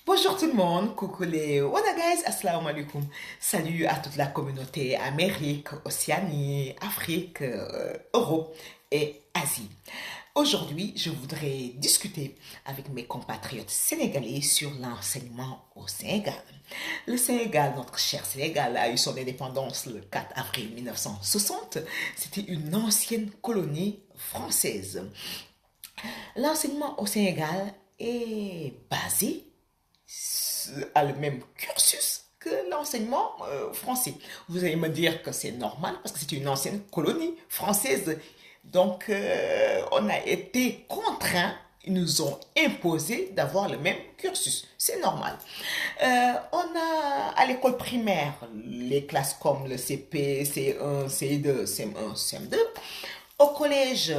Bonjour tout le monde, coucou les Wana guys, assalamu alaikum. Salut à toute la communauté Amérique, Océanie, Afrique, Europe et Asie. Aujourd'hui, je voudrais discuter avec mes compatriotes sénégalais sur l'enseignement au Sénégal. Le Sénégal, notre cher Sénégal, a eu son indépendance le 4 avril 1960. C'était une ancienne colonie française. L'enseignement au Sénégal est basé a le même cursus que l'enseignement français. Vous allez me dire que c'est normal parce que c'est une ancienne colonie française. Donc, on a été contraints, ils nous ont imposé d'avoir le même cursus. C'est normal. On a à l'école primaire les classes comme le CP, C1, CE2, CM1, CM2. Au collège,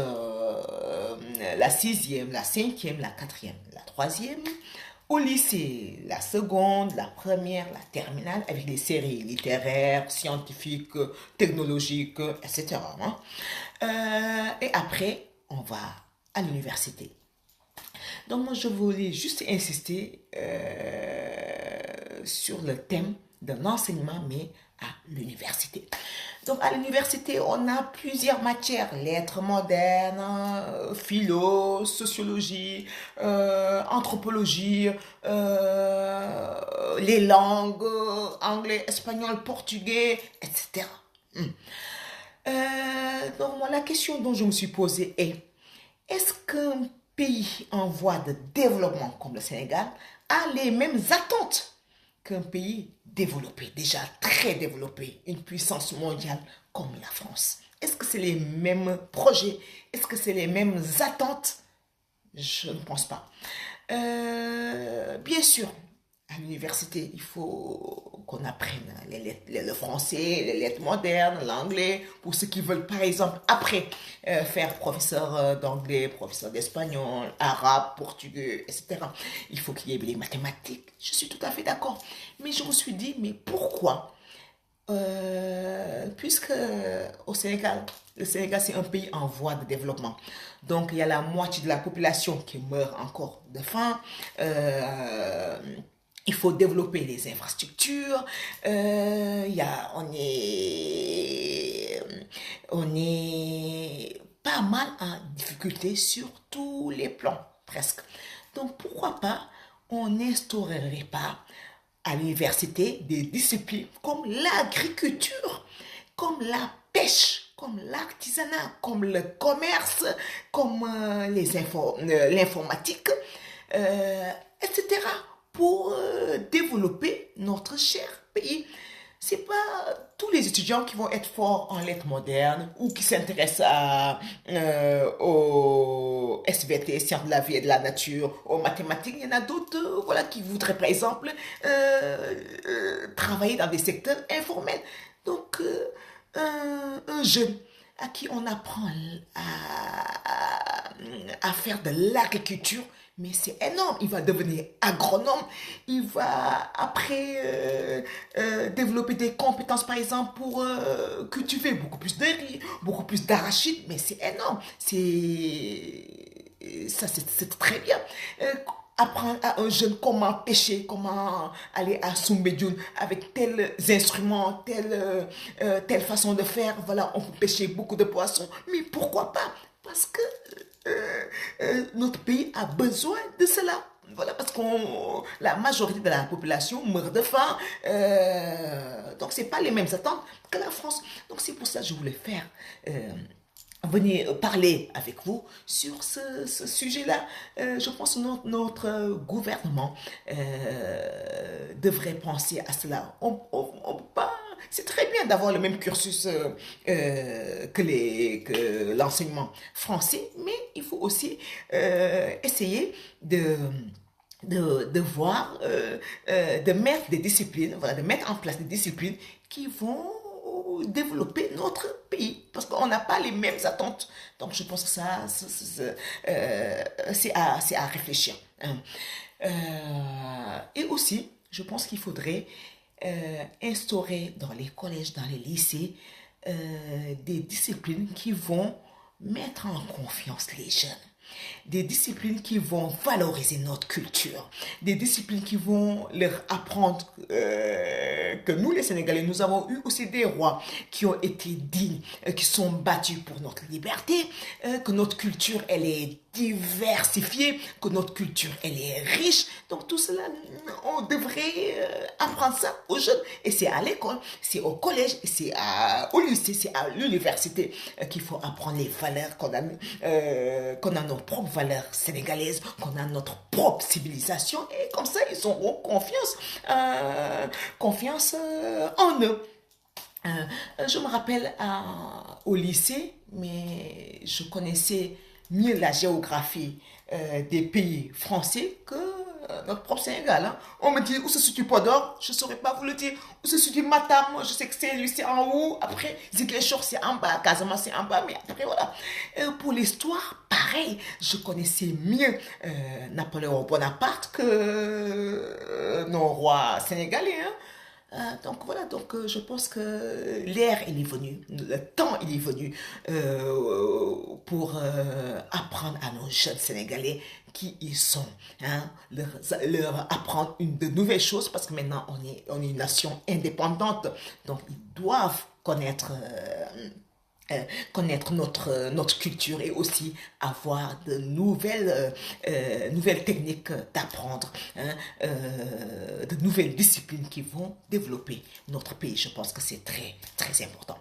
la sixième, la cinquième, la quatrième, la troisième. Au lycée, la seconde, la première, la terminale, avec les séries littéraires, scientifiques, technologiques, etc. Et après, on va à l'université. Donc moi, je voulais juste insister sur le thème de l'enseignement, mais à l'université. Donc à l'université, on a plusieurs matières, lettres modernes, philo, sociologie, anthropologie, les langues, anglais, espagnol, portugais, etc. Donc moi, la question dont je me suis posée est-ce qu'un pays en voie de développement comme le Sénégal a les mêmes attentes qu'un pays développé, déjà très développé, une puissance mondiale comme la France? Est-ce que c'est les mêmes projets? Est-ce que c'est les mêmes attentes? Je ne pense pas. Bien sûr, à l'université, il faut qu'on apprenne le français, les lettres modernes, l'anglais, pour ceux qui veulent, par exemple, après faire professeur d'anglais, professeur d'espagnol, arabe, portugais, etc. Il faut qu'il y ait les mathématiques. Je suis tout à fait d'accord. Mais je me suis dit, mais pourquoi puisque au Sénégal, le Sénégal c'est un pays en voie de développement. Donc il y a la moitié de la population qui meurt encore de faim. Il faut développer les infrastructures. On est pas mal en difficulté sur tous les plans, presque. Donc pourquoi pas on n'instaurerait pas à l'université des disciplines comme l'agriculture, comme la pêche, comme l'artisanat, comme le commerce, comme l'informatique, etc. pour développer notre cher pays. C'est pas tous les étudiants qui vont être forts en lettres modernes ou qui s'intéressent au SVT, sciences de la vie et de la nature, aux mathématiques. Il y en a d'autres voilà, qui voudraient, par exemple, travailler dans des secteurs informels. Donc, un jeune à qui on apprend à faire de l'agriculture, mais c'est énorme. Il va devenir agronome. Il va après développer des compétences, par exemple, pour cultiver beaucoup plus de riz, beaucoup plus d'arachides. Mais c'est énorme. C'est très bien. Apprendre à un jeune comment pêcher, comment aller à Soumbédioune avec tels instruments, telle façon de faire. Voilà, on peut pêcher beaucoup de poissons. Mais pourquoi pas? Parce que notre pays a besoin de cela. Voilà, parce que la majorité de la population meurt de faim. Donc, ce n'est pas les mêmes attentes que la France. Donc, c'est pour ça que je voulais faire venir parler avec vous sur ce sujet-là. Je pense que notre gouvernement devrait penser à cela. C'est très bien d'avoir le même cursus que l'enseignement français, mais il faut aussi essayer de voir, de mettre des disciplines, voilà, de mettre en place des disciplines qui vont développer notre pays parce qu'on n'a pas les mêmes attentes. Donc je pense que ça c'est à réfléchir, hein. Et aussi je pense qu'il faudrait instaurer dans les collèges, dans les lycées des disciplines qui vont mettre en confiance les jeunes, des disciplines qui vont valoriser notre culture, des disciplines qui vont leur apprendre que nous, les Sénégalais, nous avons eu aussi des rois qui ont été dignes, qui sont battus pour notre liberté, que notre culture, elle est diversifiée, que notre culture, elle est riche. Donc tout cela, on devrait apprendre ça aux jeunes. Et c'est à l'école, c'est au collège, c'est au lycée, c'est à l'université qu'il faut apprendre les valeurs qu'on a nos propres valeurs sénégalaises, qu'on a notre propre civilisation. Et comme ça, ils auront confiance en eux. Je me rappelle au lycée, mais je connaissais mieux la géographie des pays français que notre propre Sénégal. Hein. On me dit où se situe Podor, je ne saurais pas vous le dire. Où se situe Matam, je sais que c'est lui, c'est en haut. Après, Ziguinchor, c'est en bas. Casamance, c'est en bas. Mais après, voilà. Pour l'histoire, pareil, je connaissais mieux Napoléon Bonaparte que nos rois sénégalais. Hein. Donc voilà, je pense que l'ère il est venu, le temps il est venu pour apprendre à nos jeunes Sénégalais qui ils sont, hein, leur apprendre de nouvelles choses parce que maintenant on est une nation indépendante, donc ils doivent connaître notre culture et aussi avoir de nouvelles techniques d'apprendre, hein, de nouvelles disciplines qui vont développer notre pays. Je pense que c'est très, très important.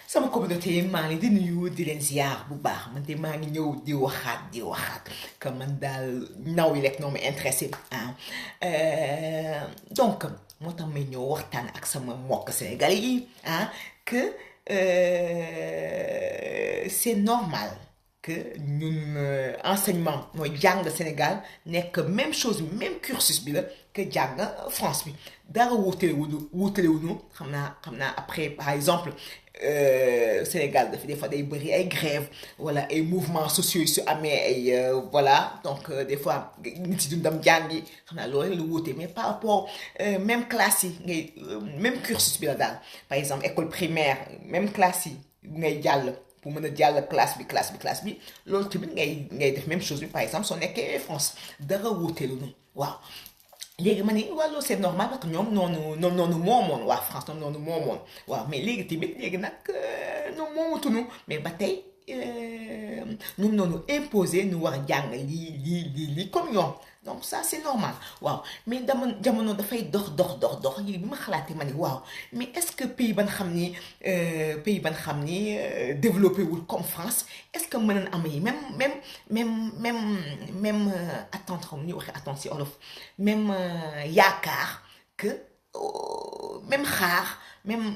Sama communauté maa ngi di nuyu di leen ziar bu baax man de maa ngi ñëw di waxaat que man daal naw yi rek noo ma intéressé ah donc moo tax may ñëw waxtaan ak sama mbokk sénégalais yi ah que c'est normal que ñun enseignement mooy jàng Sénégal nekk même chose même cursus bi la que jàng France bi dara wuutale wuñu xam naa après par exemple Sénégal des fois day bëri ay grève wala ay mouvements sociaux yu su amee ay voilà donc des fois nit yi dundam jàngi xam naa loolu la wuute mais par rapport même classe yi ngay même cursus bi la daal par exemple école primaire même classe yi ngay jàll pour mën a jàll classe bi loolu tamit ngay def même chose bi par exemple soo nekkee France dara wuute lu waaw léegi ma ne waaw loolu c'est normal parce que ñoom noonu moomoon waa France ñoom noonu moomoon waaw mais léegi nag ñoom moomatuñu mais ba tey ñoom noonu imposé nu war a jàng lii comme ñoom donc ça c'est normal waaw mais jamono dafay dox léegi bi ma xalaatee ma ne waaw mais est-ce que pays ban xam ni développé wul comme France est-ce que mën nañ am yi même attente xam ñu waxee attente si olof même yaakaar que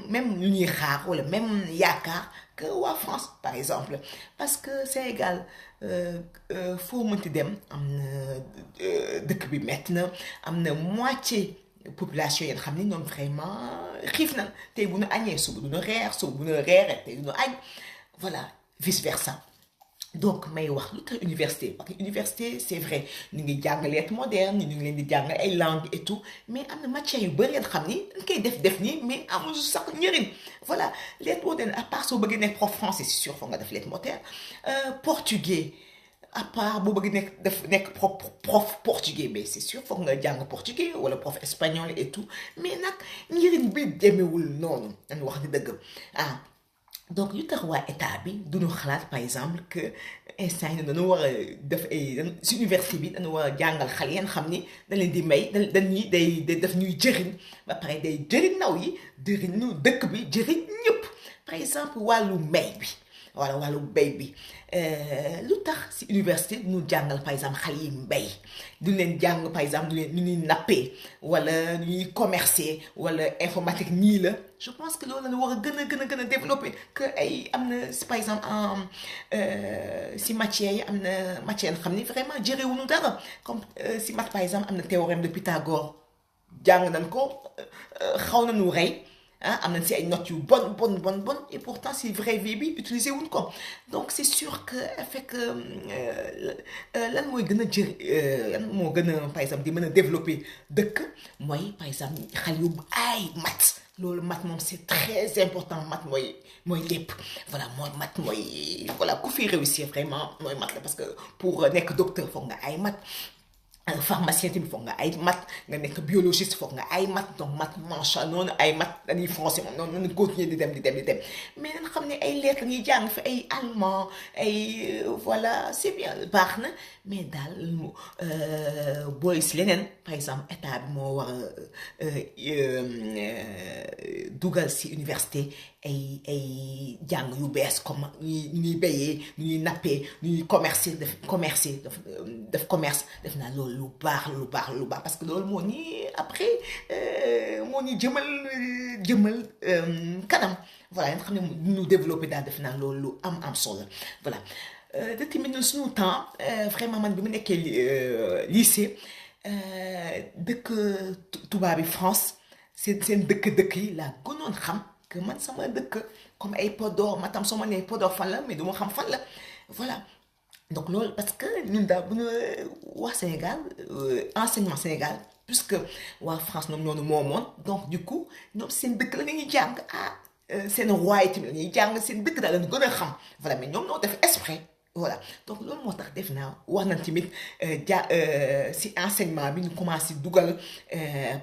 même lu ñuy xaar wala même yaakaar que waa France par exemple parce que Sénégal foo mënti dem am na dëkk bi metti na am na moitié population yi nga xam ni ñoom vraiment xiif na tey bu ñu añee suba du ñu reer suba bu ñu reeree tey du ñu añ voilà vice versa donc may wax lu tax université parce que université c'est vrai ñu ngi jàng lettres modernes ñu ngi leen di jàng ay langues et tout mais am na matière yu bëri nga xam ni dañ koy def nii mais amul sax njëriñ voilà lettres modernes à part soo bëggee nekk prof français c'est sûr foog nga def lettres modernes portugais à part boo bëgg nekk prof portugais mais c'est sûr foog nga jàng portugais wala prof espagnol et tout mais nag njëriñ bi demewul noonu dañu wax di dëgg ah donc yu tax waa état bi duñu xalaat par exemple que instant yi dañu war a def ay si université bi dañu war a jàngal xale yeen xam ni dañ leen di may dañuy day def ñuy jëriñ ba pare day jëriñ ndaw yi jëriñ ñu dëkk bi jëriñ ñëpp par exemple wàllu mbay bi wala wàllu mbay bi lu tax si université ñu jàngal par exemple xale yi mbay du leen jàng par exemple nu ñuy nappee wala nu ñuy commercer wala informatique nii la je pense que loolu la war a gën a développer que ay am na par exemple si matière yi am na matière xam ni vraiment jëriwuñu dara comme si math par exemple am na théorème de Pythagore jàng nañ ko xaw nañu rey ah am nañ si ay notes yu bon et pourtant si vraie vie bi utiliser wuñ ko donc c'est sûr que fekk lan mooy gën a lan moo gën a par exemple di mën a développer dëkk mooy par exemple xale yu ay mat loolu mat moom c'est très important mat mooy lépp voilà mooy mat mooy voilà ku fi réussir vraiment mooy mat la parce que pour nekk docteur foog nga ay mat pharmacien tamit foog nga ay mat nga nekk biologiste foog nga ay mat donc mat macha noonu ay mat dañuy français moom noonu nañu continuer di dem mais nañ xam ne ay lettres ñuy jàng fi ay allemand ay voilà c'est bien baax na mais daal booy si leneen par exemple état bi moo war a dugal si université ay jàng yu bees comme ñu ñuy béyee ñu ñuy nappee ñu ñuy commercer def commerce def naa loolu lu baax parce que loolu moo ñi après moo ñi jëmal kanam voilà nga xam ne ñu développé daal def naa loolu lu am solo voilà de tamit ñun suñu temps vraiment man bi mu nekkee lycée dëkk tubaab bi France seen dëkk yi laa gënoon xam que man sama dëkk comme ay Podor matam soo ma nee Podor fan la mais du ma xam fan la voilà donc loolu parce que ñun daal bu ñu wax Sénégal enseignement Sénégal puisque waa France ñoom ñoo moomoon donc du coup ñoom seen dëkk la ñuy jàng seen royauté tamit la ñuy jàng seen dëkk daal la ñu gën a xam voilà mais ñoom ñoo def exprès voilà donc loolu moo tax def naa wax nañ tamit si enseignement bi ñu commencé dugal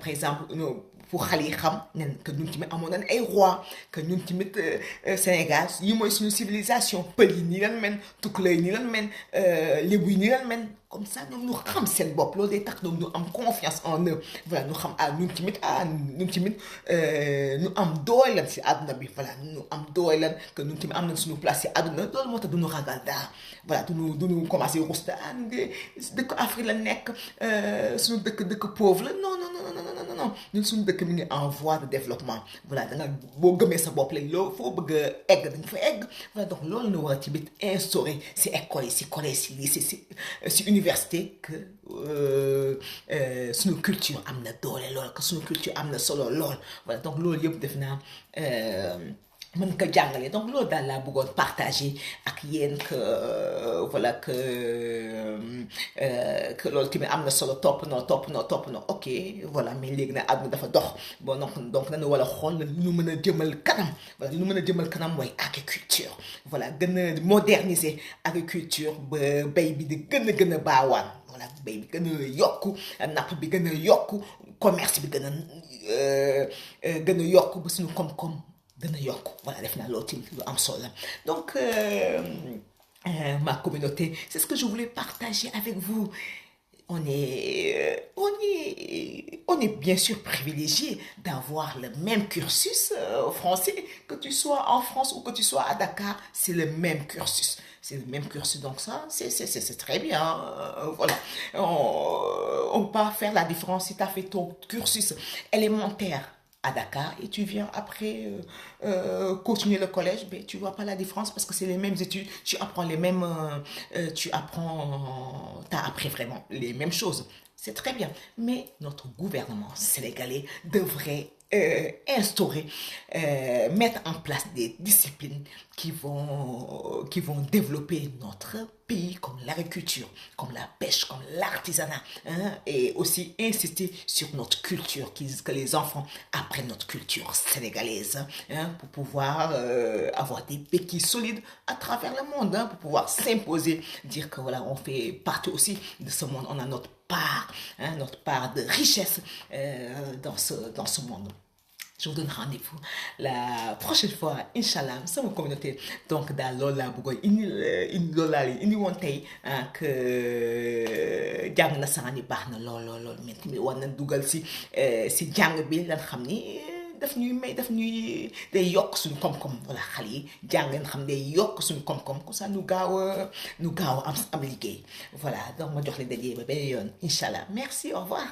par exemple pour xale yi xam nen que ñun tamit amoon nañ ay roi que ñun tamit Sénégal yi mooy suñu civilisation pël yi nii lan men tukulóor yi nii lan men lébu yi nii lan men comme ça ñoom ñu xam seen bopp loolu day tax ñoom ñu am confiance en eux voilà ñu xam ñun tamit ñu am doole lan si àdduna bi voilà ñu am doole lan que ñun tamit am nañ suñu place si àdduna loolu moo tax duñu ragal dara voilà duñu commencé rusta dëkk Afrique la nekk suñu dëkk pauvre la non ñun suñu dëkk mi ngi en voie de développement voilà da nga boo gëmee sa bopp léegi loolu foo bëgg a egg dañ fa egg voilà donc loolu ñu war a tamit instauré si école yi si collège si lycée si université que suñu culture am na doole lool que suñu culture am na solo lool voilà donc loolu yëpp def naa mën ko jàngale donc loolu daal laa bëggoon partager ak yéen que voilà que loolu tamit am na solo topp na ok voilà mais léegi nag àdduna dafa dox bon donc nañu war a xool lu ñu mën a jëmal kanam voilà lu ñu mën a jëmal kanam mooy agriculture voilà gën a moderniser agriculture ba bay bi di gën a baawaan voilà bay bi gën a yokku napp bi gën a yokku commerce bi gën a yokku ba suñu koom-koom gën a yokku voilà def naa loolu tamit lu am solo donc ma communauté c'est ce que je voulais partager avec vous on est bien sûr privilégié d'avoir le même cursus français que tu sois en France ou que tu sois à Dakar c'est le même cursus donc ça c'est très bien voilà on peut pas faire la différence si tu as fait ton cursus élémentaire à Dakar et tu viens après continuer le collège, ben, tu vois pas la différence parce que c'est les mêmes études, tu apprends les mêmes, t'as appris vraiment les mêmes choses. C'est très bien. Mais notre gouvernement sénégalais devrait instaurer, mettre en place des disciplines qui vont développer notre pays comme l'agriculture, comme la pêche, comme l'artisanat, hein, et aussi insister sur notre culture, que les enfants apprennent notre culture sénégalaise, hein, pour pouvoir avoir des béquilles solides à travers le monde, hein, pour pouvoir s'imposer, dire que voilà, on fait partie aussi de ce monde, on a notre part, hein, notre part de richesse dans ce monde. Je vous donne rendez-vous la prochaine fois, Inch'Allah, c'est ma communauté. Donc, dans l'Ola, indi woon tey que jàng nasaraan yi baax na lool mais tamit war nañ dugal si jàng bi lan xam ni daf ñuy day yokk suñu koom-koom voilà xale yi jàng ngeen xam day yokk suñu koom-koom comme ça ñu gaaw a am liggéey voilà donc ma jox leen daje ba beneen yoon Inch'Allah merci au revoir.